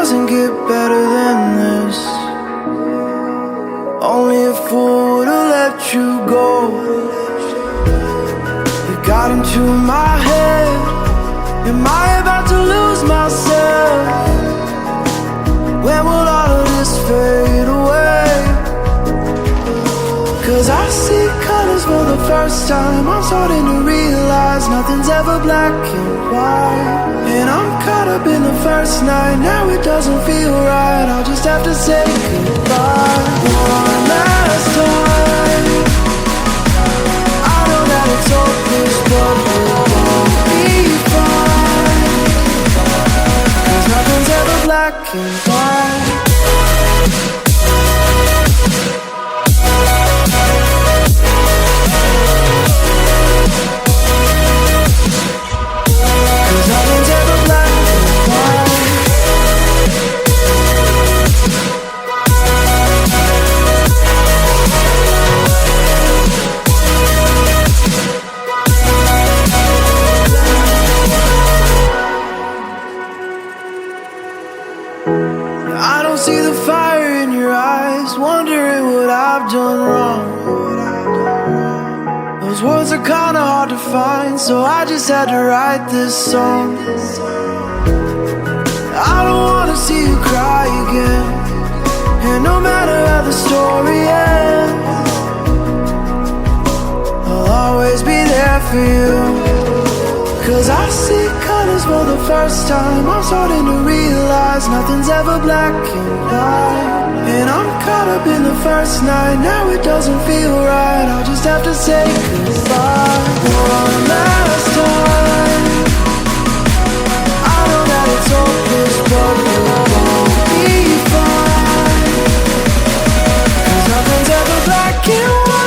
doesn't get better than this. Only a fool would've let you go. You got into my head. Am I about to lose myself? When will all of this fade away? Cause I see colors for the first time. I'm starting to realize nothing's ever black and white. And I'm caught up in the first night. Now it doesn't feel right. I'll just have to say goodbye one last time. I know that it's hopeless, but we'll both be fine. Cause nothing's ever black and white. I don't see the fire in your eyes, wondering what I've done wrong. Those words are kinda hard to find, so I just had to write this song. I don't wanna see you cry again, and no matter how the story ends, I'll always be there for you. Cause I see colors for the first time. I'm starting to realize nothing's ever black and white. And I'm caught up in the first night. Now it doesn't feel right. I'll just have to say goodbye one last time. I know that it's hopeless, but we'll both be fine. Cause nothing's ever black and white.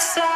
So